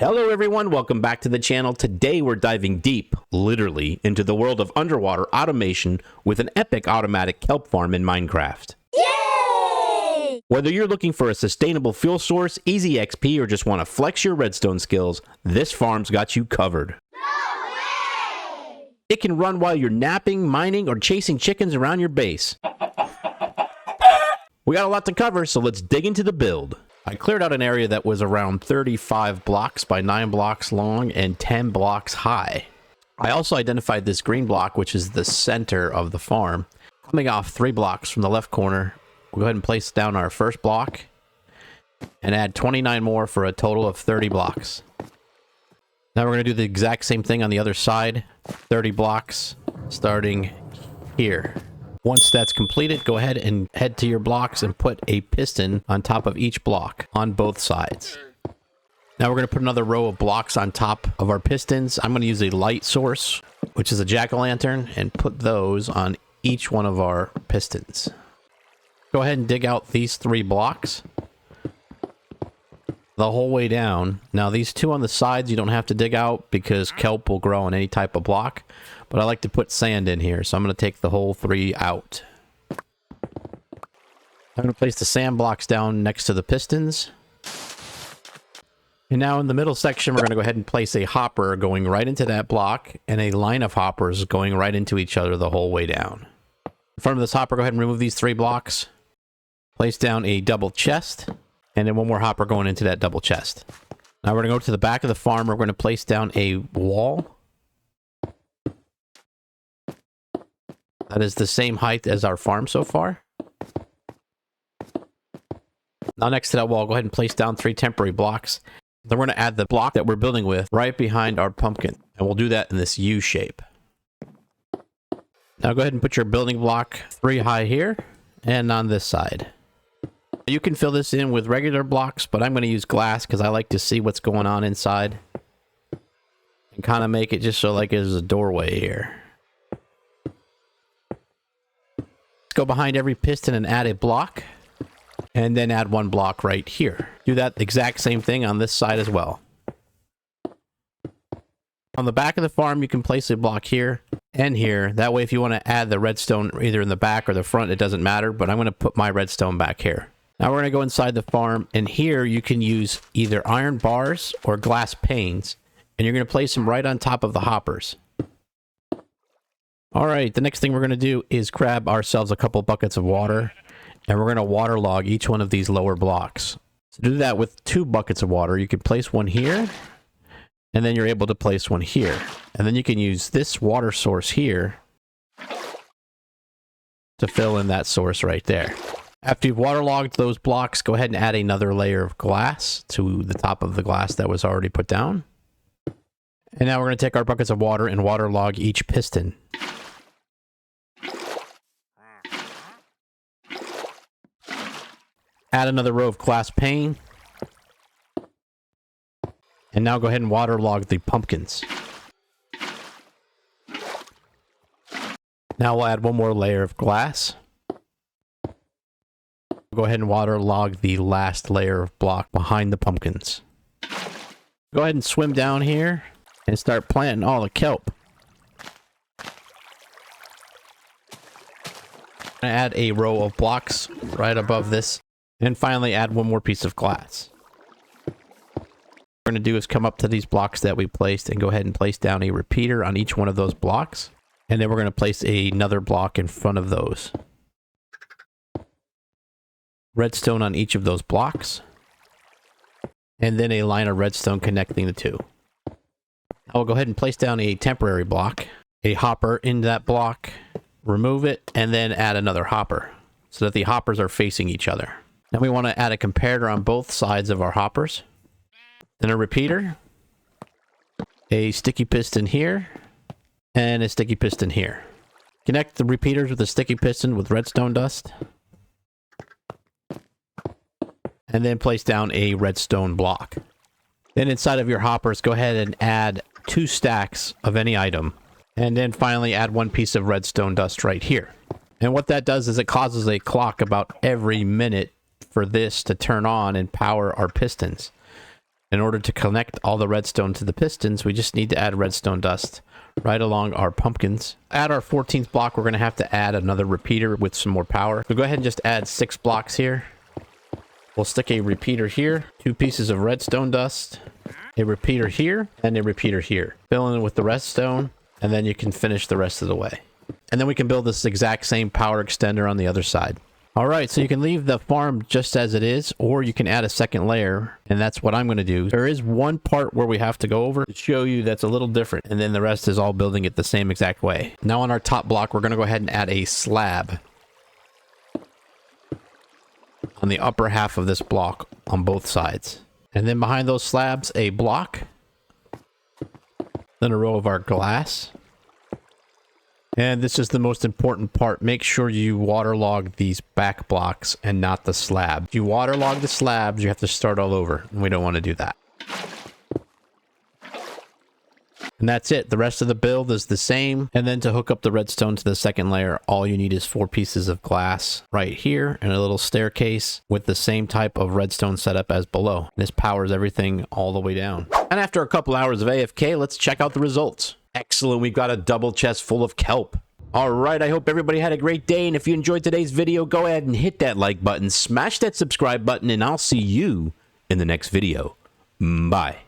Hello everyone, welcome back to the channel. Today we're diving deep, literally, into the world of underwater automation with an epic automatic kelp farm in Minecraft. Yay! Whether you're looking for a sustainable fuel source, easy XP, or just want to flex your redstone skills, this farm's got you covered. No way! It can run while you're napping, mining, or chasing chickens around your base. We got a lot to cover, so let's dig into the build. I cleared out an area that was around 35 blocks by 9 blocks long and 10 blocks high. I also identified this green block, which is the center of the farm. Coming off 3 blocks from the left corner, we'll go ahead and place down our first block and add 29 more for a total of 30 blocks. Now we're going to do the exact same thing on the other side, 30 blocks starting here. Once that's completed, go ahead and head to your blocks and put a piston on top of each block on both sides. Now we're going to put another row of blocks on top of our pistons. I'm going to use a light source, which is a jack-o'-lantern, and put those on each one of our pistons. Go ahead and dig out these 3 blocks the whole way down. Now these 2 on the sides you don't have to dig out because kelp will grow on any type of block. But I like to put sand in here, so I'm going to take the whole 3 out. I'm going to place the sand blocks down next to the pistons. And now in the middle section, we're going to go ahead and place a hopper going right into that block, and a line of hoppers going right into each other the whole way down. In front of this hopper, go ahead and remove these 3 blocks. Place down a double chest, and then one more hopper going into that double chest. Now we're going to go to the back of the farm. We're going to place down a wall. That is the same height as our farm so far. Now next to that wall, go ahead and place down 3 temporary blocks. Then we're going to add the block that we're building with right behind our pumpkin. And we'll do that in this U shape. Now go ahead and put your building block 3 high here and on this side. You can fill this in with regular blocks, but I'm going to use glass because I like to see what's going on inside. And kind of make it just so like there's a doorway here. Go behind every piston and add a block, and then add 1 block right here. Do that exact same thing on this side as well. On the back of the farm, you can place a block here and here. That way, if you want to add the redstone either in the back or the front, it doesn't matter, but I'm going to put my redstone back here. Now we're going to go inside the farm, and here you can use either iron bars or glass panes, and you're going to place them right on top of the hoppers. All right, the next thing we're going to do is grab ourselves a couple buckets of water, and we're going to waterlog each one of these lower blocks. To do that with 2 buckets of water, you can place one here, and then you're able to place one here. And then you can use this water source here to fill in that source right there. After you've waterlogged those blocks, go ahead and add another layer of glass to the top of the glass that was already put down. And now we're going to take our buckets of water and waterlog each piston. Add another row of glass pane. And now go ahead and waterlog the pumpkins. Now we'll add 1 more layer of glass. Go ahead and waterlog the last layer of block behind the pumpkins. Go ahead and swim down here and start planting all the kelp. Add a row of blocks right above this. And finally, add 1 more piece of glass. What we're going to do is come up to these blocks that we placed and go ahead and place down a repeater on each one of those blocks. And then we're going to place another block in front of those. Redstone on each of those blocks. And then a line of redstone connecting the 2. Now we'll go ahead and place down a temporary block, a hopper in that block, remove it, and then add another hopper so that the hoppers are facing each other. Now we want to add a comparator on both sides of our hoppers. Then a repeater, a sticky piston here, and a sticky piston here. Connect the repeaters with the sticky piston with redstone dust. And then place down a redstone block. Then inside of your hoppers, go ahead and add 2 stacks of any item. And then finally add 1 piece of redstone dust right here. And what that does is it causes a clock about every minute for this to turn on and power our pistons. In order to connect all the redstone to the pistons, we just need to add redstone dust right along our pumpkins. At our 14th block, we're going to have to add another repeater with some more power. So go ahead and just add 6 blocks here. We'll stick a repeater here, 2 pieces of redstone dust, a repeater here, and a repeater here. Fill in with the redstone, and then you can finish the rest of the way. And then we can build this exact same power extender on the other side. All right, so you can leave the farm just as it is, or you can add a second layer, and that's what I'm going to do. There is one part where we have to go over to show you that's a little different, and then the rest is all building it the same exact way. Now on our top block, we're going to go ahead and add a slab on the upper half of this block on both sides. And then behind those slabs, a block, then a row of our glass. And this is the most important part. Make sure you waterlog these back blocks and not the slab. If you waterlog the slabs, you have to start all over. And we don't want to do that. And that's it. The rest of the build is the same. And then to hook up the redstone to the second layer, all you need is 4 pieces of glass right here and a little staircase with the same type of redstone setup as below. This powers everything all the way down. And after a couple hours of AFK, let's check out the results. Excellent. We've got a double chest full of kelp. All right. I hope everybody had a great day. And if you enjoyed today's video, go ahead and hit that like button, smash that subscribe button, and I'll see you in the next video. Bye.